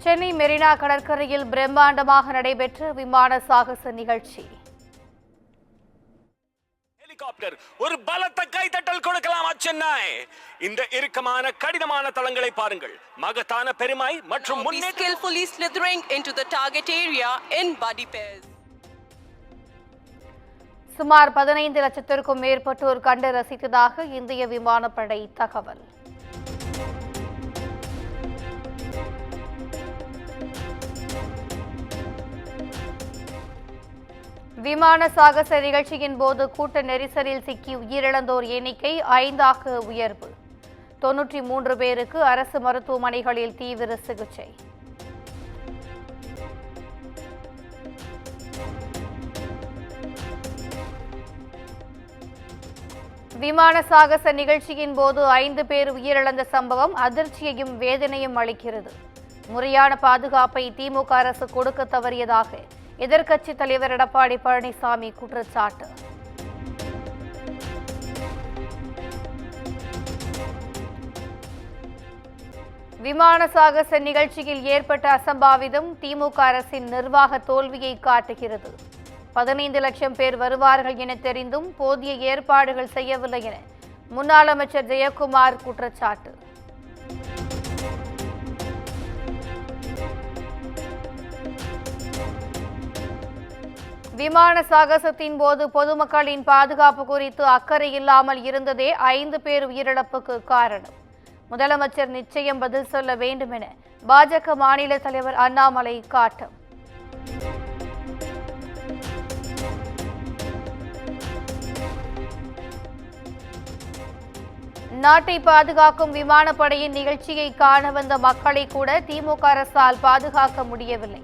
சென்னை மெரினா கடற்கரையில் பிரம்மாண்டமாக நடைபெற்ற விமான சாகச நிகழ்ச்சி. ஹெலிகாப்டர் ஒரு பலத்த கைதட்டல் கொடுக்கலாமா சென்னை? இந்த இறுக்கமான கடினமான தளங்களை பாருங்கள். மகத்தான பெருமை மற்றும் skillfully slithering into the target area in body pairs. சுமார் 15 லட்சத்திற்கும் மேற்பட்டோர் கண்டு ரசித்ததாக இந்திய விமானப்படை தகவல். விமான சாகச நிகழ்ச்சியின் போது கூட்ட நெரிசலில் சிக்கி உயிரிழந்தோர் எண்ணிக்கை 5ஆக உயர்வு. 93 பேருக்கு அரசு மருத்துவமனைகளில் தீவிர சிகிச்சை. விமான சாகச நிகழ்ச்சியின் போது 5 பேர் உயிரிழந்த சம்பவம் அதிர்ச்சியையும் வேதனையும் அளிக்கிறது. முறையான பாதுகாப்பை திமுக அரசு கொடுக்க தவறியதாக எதிர்க்கட்சித் தலைவர் எடப்பாடி பழனிசாமி குற்றச்சாட்டு. விமான சாகச நிகழ்ச்சியில் ஏற்பட்ட அசம்பாவிதம் திமுக அரசின் நிர்வாக தோல்வியை காட்டுகிறது. 15 லட்சம் பேர் வருவார்கள் என தெரிந்தும் போதிய ஏற்பாடுகள் செய்யவில்லை என முன்னாள் அமைச்சர் ஜெயக்குமார் குற்றச்சாட்டு. விமான சாகசத்தின் போது பொதுமக்களின் பாதுகாப்பு குறித்து அக்கறை இல்லாமல் இருந்ததே 5 பேர் உயிரிழப்புக்கு காரணம். முதலமைச்சர் நிச்சயம் பதில் சொல்ல வேண்டும் என பாஜக மாநில தலைவர் அண்ணாமலை காட்டம். நாட்டை பாதுகாக்கும் விமானப்படையின் நிகழ்ச்சியை காண வந்த மக்களை கூட திமுக அரசால் பாதுகாக்க முடியவில்லை.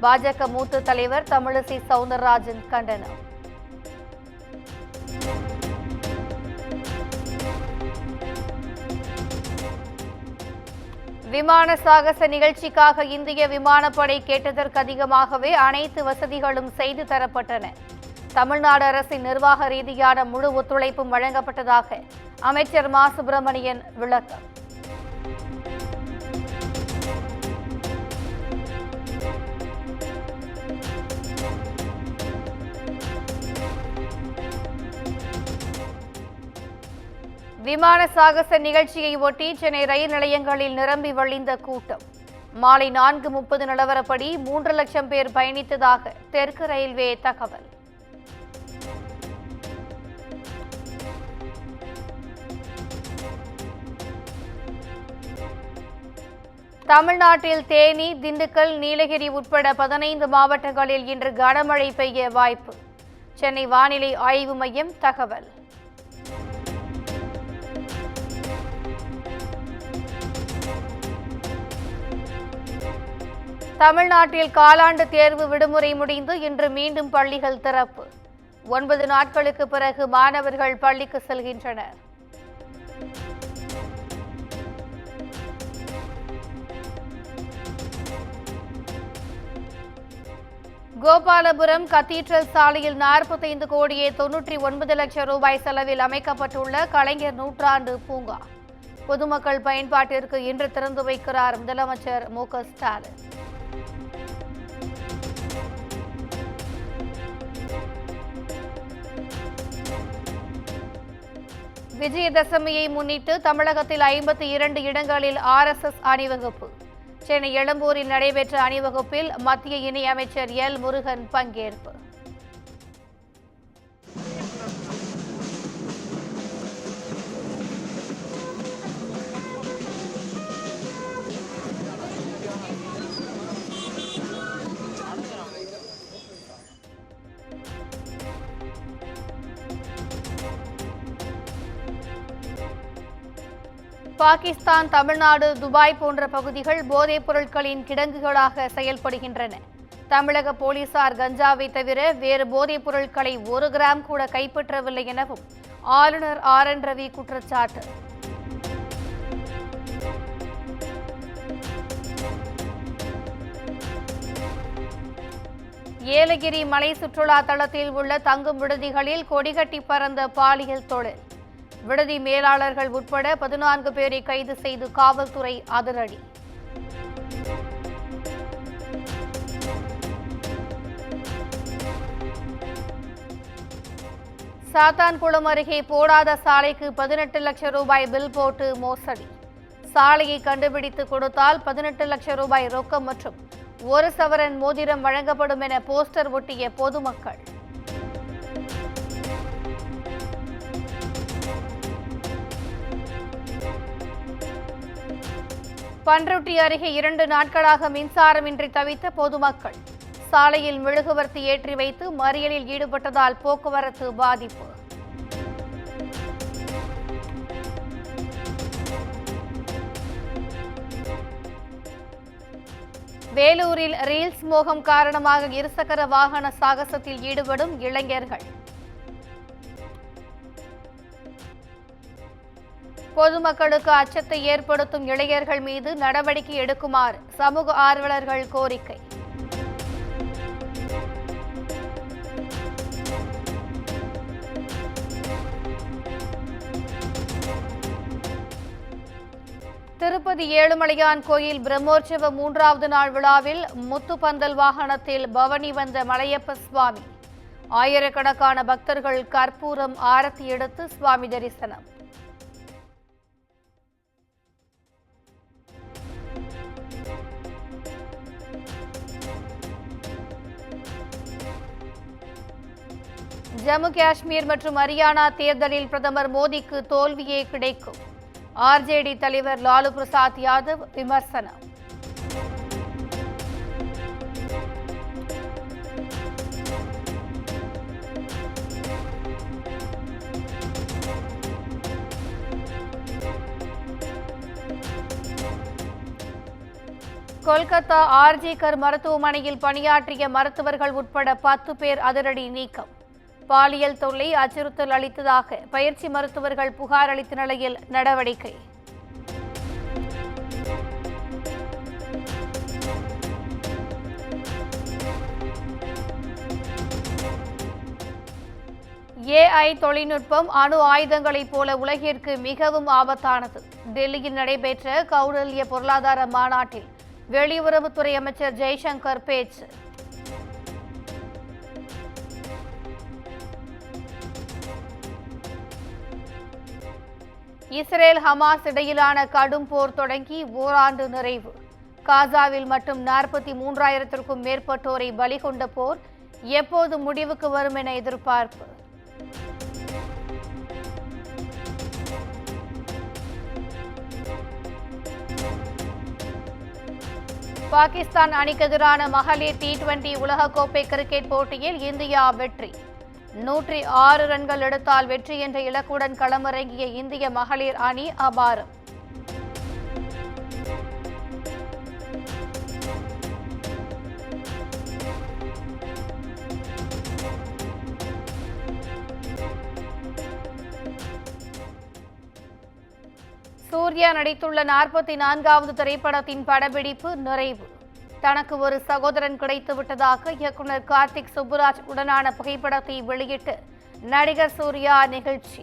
பாஜக மூத்த தலைவர் தமிழிசை சவுந்தரராஜன் கண்டனம். விமான சாகச நிகழ்ச்சிக்காக இந்திய விமானப்படை கேட்டதற்கு அதிகமாகவே அனைத்து வசதிகளும் செய்து தரப்பட்டன. தமிழ்நாடு அரசின் நிர்வாக ரீதியான முழு ஒத்துழைப்பும் வழங்கப்பட்டதாக அமைச்சர் மா சுப்பிரமணியன் விளக்கம். விமான சாகச நிகழ்ச்சியை ஒட்டி சென்னை ரயில் நிலையங்களில் நிரம்பி வழிந்த கூட்டம். மாலை 4:30 நிலவரப்படி 3 லட்சம் பேர் பயணித்ததாக தெற்கு ரயில்வே தகவல். தமிழ்நாட்டில் தேனி, திண்டுக்கல், நீலகிரி உட்பட 15 மாவட்டங்களில் இன்று கனமழை பெய்ய வாய்ப்பு. சென்னை வானிலை ஆய்வு மையம் தகவல். தமிழ்நாட்டில் காலாண்டு தேர்வு விடுமுறை முடிந்து இன்று மீண்டும் பள்ளிகள் திறப்பு. 9 நாட்களுக்கு பிறகு மாணவர்கள் பள்ளிக்கு செல்கின்றனர். கோபாலபுரம் கத்தீட்ரல் சாலையில் 45 கோடியே 99 லட்சம் ரூபாய் செலவில் அமைக்கப்பட்டுள்ள கலைஞர் நூற்றாண்டு பூங்கா பொதுமக்கள் பயன்பாட்டிற்கு இன்று திறந்து வைக்கிறார் முதலமைச்சர் மு.க. ஸ்டாலின். விஜயதசமியை முன்னிட்டு தமிழகத்தில் 52 இடங்களில் RSS அணிவகுப்பு. சென்னை எழும்பூரில் நடைபெற்ற அணிவகுப்பில் மத்திய இணையமைச்சர் எல். முருகன் பங்கேற்பு. பாகிஸ்தான், தமிழ்நாடு, துபாய் போன்ற பகுதிகள் போதைப் பொருட்களின் கிடங்குகளாக செயல்படுகின்றன. தமிழக போலீசார் கஞ்சாவை தவிர வேறு போதைப் பொருட்களை 1 கிராம் கூட கைப்பற்றவில்லை எனவும் ஆளுநர் RN ரவி குற்றச்சாட்டு. ஏலகிரி மலை சுற்றுலா தளத்தில் உள்ள தங்கும் விடுதிகளில் கொடிகட்டி பறந்த பாலியல் தொழில். விடுதி மேலாளர்கள் உட்பட 14 பேரை கைது செய்து காவல்துறை அதிரடி. சாத்தான்குளம் அருகே போடாத சாலைக்கு 18 லட்சம் ரூபாய் பில் போட்டு மோசடி. சாலையை கண்டுபிடித்து கொடுத்தால் 18 லட்சம் ரூபாய் ரொக்கம் மற்றும் 1 சவரன் மோதிரம் வழங்கப்படும் என போஸ்டர் ஒட்டிய பொதுமக்கள். பன்ருட்டி அருகே 2 நாட்களாக மின்சாரமின்றி தவித்த பொதுமக்கள். சாலையில் மெழுகுவர்த்தி ஏற்றி வைத்து மறியலில் ஈடுபட்டதால் போக்குவரத்து பாதிப்பு. வேலூரில் ரீல்ஸ் மோகம் காரணமாக இருசக்கர வாகன சாகசத்தில் ஈடுபடும் இளைஞர்கள். பொதுமக்களுக்கு அச்சத்தை ஏற்படுத்தும் இளைஞர்கள் மீது நடவடிக்கை எடுக்குமாறு சமூக ஆர்வலர்கள் கோரிக்கை. திருப்பதி ஏழுமலையான் கோயில் பிரம்மோற்சவ 3வது நாள் விழாவில் முத்துப்பந்தல் வாகனத்தில் பவனி வந்த மலையப்ப சுவாமி. ஆயிரக்கணக்கான பக்தர்கள் கற்பூரம் ஆரத்தி எடுத்து சுவாமி தரிசனம். ஜம்மு காஷ்மீர் மற்றும் ஹரியானா தேர்தலில் பிரதமர் மோடிக்கு தோல்வியே கிடைக்கும். ஆர்ஜேடி தலைவர் லாலு பிரசாத் யாதவ் விமர்சனம். கொல்கத்தா ஆர்ஜிகர் மருத்துவமனையில் பணியாற்றிய மருத்துவர்கள் உட்பட 10 பேர் அதிரடி நீக்கம். பாலியல் தொல்லை அச்சுறுத்தல் அளித்ததாக பயிற்சி மருத்துவர்கள் புகார் அளித்த நிலையில் நடவடிக்கை. AI தொழில்நுட்பம் அணு ஆயுதங்களைப் போல உலகிற்கு மிகவும் ஆபத்தானது. டெல்லியில் நடைபெற்ற கௌடல்ய பொருளாதார மாநாட்டில் வெளியுறவுத்துறை அமைச்சர் ஜெய்சங்கர் பேச்சு. இஸ்ரேல் ஹமாஸ் இடையிலான கடும் போர் தொடங்கி ஓராண்டு நிறைவு. காசாவில் மட்டும் 43,000க்கும் மேற்பட்டோரை பலி கொண்ட போர் எப்போது முடிவுக்கு வரும் என எதிர்பார்ப்பு. பாகிஸ்தான் அணிக்கு எதிரான மகளிர் T20 உலகக்கோப்பை கிரிக்கெட் போட்டியில் இந்தியா வெற்றி. 106 ரன்கள் எடுத்தால் வெற்றி என்ற இலக்குடன் களமிறங்கிய இந்திய மகளிர் அணி அபாரம். சூர்யா நடித்துள்ள 44வது திரைப்படத்தின் படப்பிடிப்பு நிறைவு. தனக்கு ஒரு சகோதரன் கிடைத்து விட்டதாக இயக்குனர் கார்த்திக் சுப்புராஜ் உடனான புகைப்படத்தை வெளியிட்டு நடிகர் சூர்யா நிகழ்ச்சி.